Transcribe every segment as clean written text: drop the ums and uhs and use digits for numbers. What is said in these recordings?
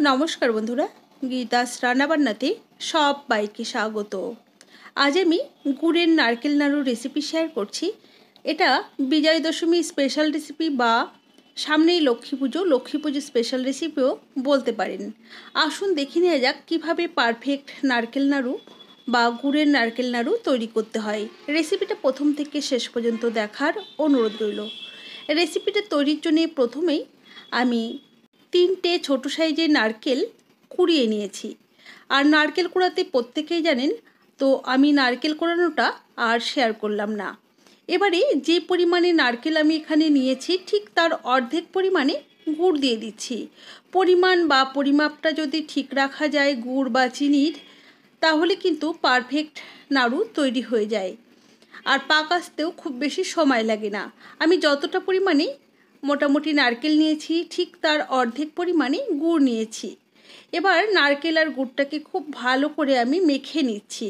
नमस्कार बंधुरा गीतास रान्नाबान्नाते सबाइके स्वागत। आज आमी गुड़ेर नारकेल नाड़ू रेसिपि शेयर करछि। एटा विजय दशमी स्पेशल रेसिपि बा सामनेई लक्ष्मी पुजो स्पेशल रेसिपिओ बोलते पारेन। आसुन देखे नेওয়া যাক किभाबे पारफेक्ट नारकेल नाड़ू बा गुड़ेर नारकेल नाड़ू तैरी करते हय। रेसिपिटा प्रथम थेके शेष पर्यन्त देखार अनुरोध रइल। रेसिपिटा तैरिर जोन्नो प्रथमेई आमी 3টে ছোট সাইজের নারকেল কুড়িয়ে নিয়েছি। আর নারকেল কুড়াতে প্রত্যেকেই জানেন, তো আমি নারকেল কুড়ানোটা আর শেয়ার করলাম না। এবারে যে পরিমাণে নারকেল আমি এখানে নিয়েছি ঠিক তার অর্ধেক পরিমাণে গুড় দিয়ে দিচ্ছি। পরিমাণ বা পরিমাপটা যদি ঠিক রাখা যায় গুড় বা চিনির, তাহলে কিন্তু পারফেক্ট নাড়ু তৈরি হয়ে যায় আর পাক আসতেও খুব বেশি সময় লাগে না। আমি যতটা পরিমাণে মোটামুটি নারকেল নিয়েছি ঠিক তার অর্ধেক পরিমাণে গুড় নিয়েছি। এবার নারকেল আর গুড়টাকে খুব ভালো করে আমি মেখে নিচ্ছি।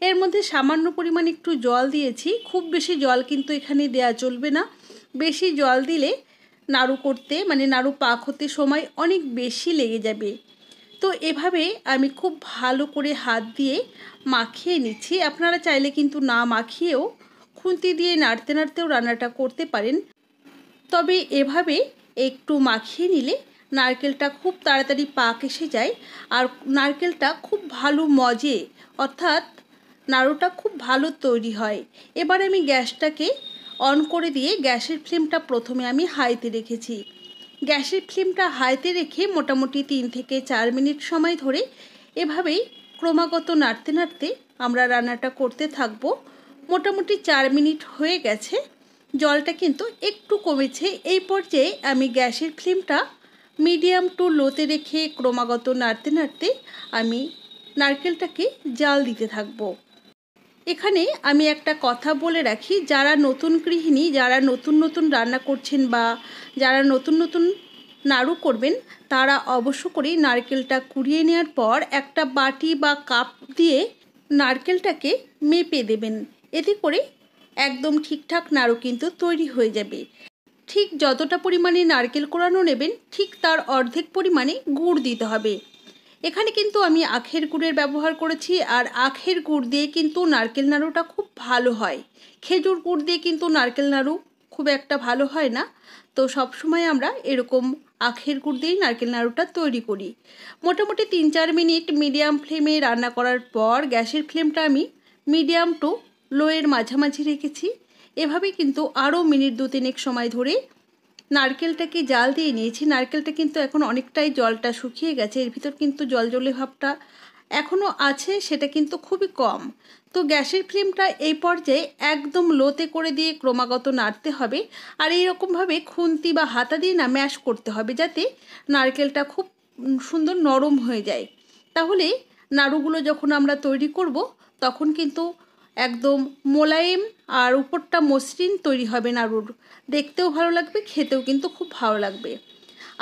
এর মধ্যে সামান্য পরিমাণে একটু জল দিয়েছি, খুব বেশি জল কিন্তু এখানে দেওয়া চলবে না। বেশি জল দিলে নাড়ু করতে নাড়ু পাক হতে সময় অনেক বেশি লেগে যাবে। তো এভাবে আমি খুব ভালো করে হাত দিয়ে মাখিয়ে নিচ্ছি। আপনারা চাইলে কিন্তু না মাখিয়েও খুন্তি দিয়ে নাড়তে নাড়তেও রান্নাটা করতে পারেন। তবে এভাবে একটু মাখিয়ে নিলে নারকেলটা খুব তাড়াতাড়ি পাক এসে যায় আর নারকেলটা খুব ভালো মজে, অর্থাৎ নাড়ুটা খুব ভালো তৈরি হয়। এবার আমি গ্যাসটাকে অন করে দিয়ে গ্যাসের ফ্লেমটা প্রথমে আমি হাইতে রেখেছি। গ্যাসের ফ্লেমটা হাইতে রেখে মোটামুটি 3 থেকে 4 মিনিট সময় ধরে এভাবেই ক্রমাগত নাড়তে নাড়তে আমরা রান্নাটা করতে থাকবো। মোটামুটি 4 মিনিট হয়ে গেছে, জলটা কিন্তু একটু কমেছে। এই পর্যায়ে আমি গ্যাসের ফ্লেমটা মিডিয়াম টু লোতে রেখে ক্রমাগত নাড়তে নাড়তে আমি নারকেলটাকে জাল দিতে থাকবো। এখানে আমি একটা কথা বলে রাখি, যারা নতুন গৃহিণী, যারা নতুন নতুন রান্না করছেন বা যারা নতুন নতুন নাড়ু করবেন, তারা অবশ্য করেই নারকেলটা কুড়িয়ে নেওয়ার পর একটা বাটি বা কাপ দিয়ে নারকেলটাকে মেপে দেবেন। এতে করে একদম ঠিকঠাক নাড়ু কিন্তু তৈরি হয়ে যাবে। ঠিক যতটা পরিমাণে নারকেল কোড়ানো নেবেন ঠিক তার অর্ধেক পরিমাণে গুড় দিতে হবে। এখানে কিন্তু আমি আখের গুড়ের ব্যবহার করেছি আর আখের গুড় দিয়ে কিন্তু নারকেল নাড়ুটা খুব ভালো হয়। খেজুর গুড় দিয়ে কিন্তু নারকেল নাড়ু খুব একটা ভালো হয় না। তো সব সময় আমরা এরকম আখের গুড় দিয়েই নারকেল নাড়ুটা তৈরি করি। মোটামুটি 3-4 মিনিট মিডিয়াম ফ্লেমে রান্না করার পর গ্যাসের ফ্লেমটা আমি মিডিয়াম টু লোয়ের মাঝামাঝি রেখেছি। এভাবে কিন্তু আরও মিনিট 2-3 সময় ধরে নারকেলটাকে জাল দিয়ে নিয়েছি। নারকেলটা কিন্তু এখন অনেকটাই জলটা শুকিয়ে গেছে, এর ভিতর কিন্তু জলজলে ভাবটা এখনও আছে, সেটা কিন্তু খুবই কম। তো গ্যাসের ফ্লেমটা এই পর্যায়ে একদম লোতে করে দিয়ে ক্রমাগত নাড়তে হবে আর এইরকমভাবে খুন্তি বা হাতা দিয়ে না ম্যাশ করতে হবে, যাতে নারকেলটা খুব সুন্দর নরম হয়ে যায়। তাহলে নাড়ুগুলো যখন আমরা তৈরি করব তখন কিন্তু একদম মোলায়েম আর উপরটা মসৃণ তৈরি হবে নাড়ুর, দেখতেও ভালো লাগবে, খেতেও কিন্তু খুব ভালো লাগবে।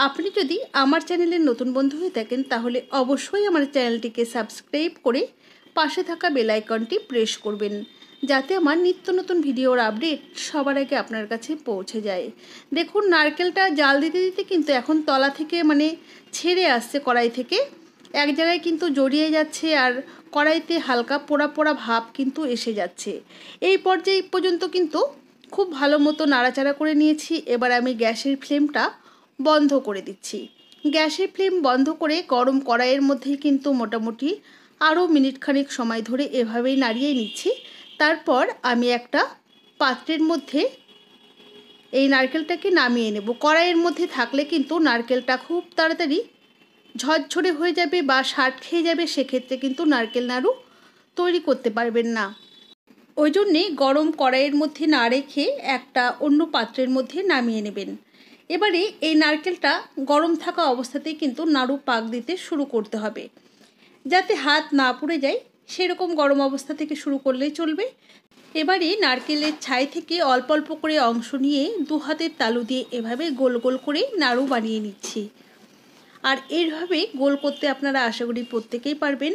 আপনি যদি আমার চ্যানেলের নতুন বন্ধু হয়ে থাকেন তাহলে অবশ্যই আমার চ্যানেলটিকে সাবস্ক্রাইব করে পাশে থাকা বেল আইকনটি প্রেস করবেন, যাতে আমার নিত্য নতুন ভিডিওর আপডেট সবার আগে আপনার কাছে পৌঁছে যায়। দেখুন নারকেলটা জাল দিতে দিতে কিন্তু এখন তলা থেকে ছেড়ে আসছে কড়াই থেকে, এক জায়গায় কিন্তু জড়িয়ে যাচ্ছে আর কড়াইতে হালকা পোড়া পোড়া ভাব কিন্তু এসে যাচ্ছে। এই পর্যায়ে পর্যন্ত কিন্তু খুব ভালো মতো নাড়াচাড়া করে নিয়েছি। এবার আমি গ্যাসের ফ্লেমটা বন্ধ করে দিচ্ছি। গ্যাসের ফ্লেম বন্ধ করে গরম কড়াইয়ের মধ্যেই কিন্তু মোটামুটি আরও মিনিটখানেক সময় ধরে এভাবেই নাড়িয়ে নিচ্ছি। তারপর আমি একটা পাত্রের মধ্যে এই নারকেলটাকে নামিয়ে নেব। কড়াইয়ের মধ্যে থাকলে কিন্তু নারকেলটা খুব তাড়াতাড়ি ঝরঝরে হয়ে যাবে বা শার্ট খেয়ে যাবে, সেক্ষেত্রে কিন্তু নারকেল নাড়ু তৈরি করতে পারবেন না। ওই জন্যে গরম কড়াইয়ের মধ্যে না রেখে একটা অন্য পাত্রের মধ্যে নামিয়ে নেবেন। এবারে এই নারকেলটা গরম থাকা অবস্থাতেই কিন্তু নাড়ু পাক দিতে শুরু করতে হবে, যাতে হাত না পুড়ে যায় সেরকম গরম অবস্থা থেকে শুরু করলেই চলবে। এবারে নারকেলের ছাই থেকে অল্প অল্প করে অংশ নিয়ে 2 হাতের তালু দিয়ে এভাবে গোল গোল করে নাড়ু বানিয়ে নিচ্ছি। আর এইভাবে গোল করতে আপনারা আশা করি প্রত্যেকেই পারবেন।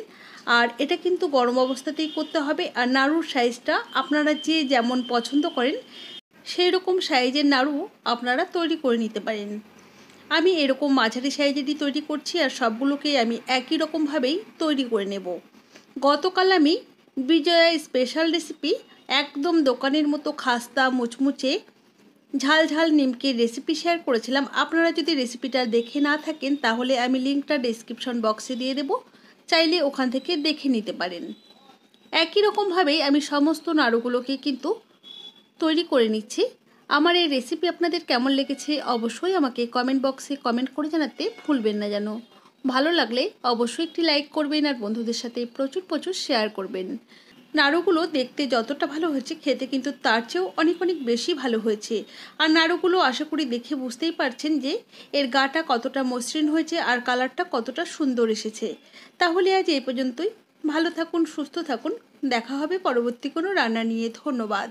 আর এটা কিন্তু গরম অবস্থাতেই করতে হবে। আর নাড়ুর সাইজটা আপনারা যে যেমন পছন্দ করেন সেই রকম সাইজের নাড়ু আপনারা তৈরি করে নিতে পারেন। আমি এরকম মাঝারি সাইজেরই তৈরি করছি আর সবগুলোকেই আমি একই রকমভাবেই তৈরি করে নেব। গতকাল আমি বিজয়া স্পেশাল রেসিপি একদম দোকানের মতো খাস্তা মুচমুচে ঝাল ঝাল নিমকির রেসিপি শেয়ার করেছিলাম। আপনারা যদি রেসিপিটা দেখে না থাকেন তাহলে আমি লিঙ্কটা ডেসক্রিপশন বক্সে দিয়ে দেব, চাইলে ওখান থেকে দেখে নিতে পারেন। একই রকমভাবেই আমি সমস্ত নাড়ুগুলোকে কিন্তু তৈরি করে নিচ্ছি। আমার এই রেসিপি আপনাদের কেমন লেগেছে অবশ্যই আমাকে কমেন্ট বক্সে কমেন্ট করে জানাতে ভুলবেন না যেন। ভালো লাগলে অবশ্যই একটি লাইক করবেন আর বন্ধুদের সাথে প্রচুর প্রচুর শেয়ার করবেন। নাড়ুগুলো দেখতে যতটা ভালো হয়েছে খেতে কিন্তু তার চেয়েও অনেক অনেক বেশি ভালো হয়েছে। আর নাড়ুগুলো আশা করি দেখে বুঝতেই পারছেন যে এর গাটা কতটা মসৃণ হয়েছে আর কালারটা কতটা সুন্দর এসেছে। তাহলে আজ এই পর্যন্তই। ভালো থাকুন, সুস্থ থাকুন, দেখা হবে পরবর্তী কোনো রান্না নিয়ে। ধন্যবাদ।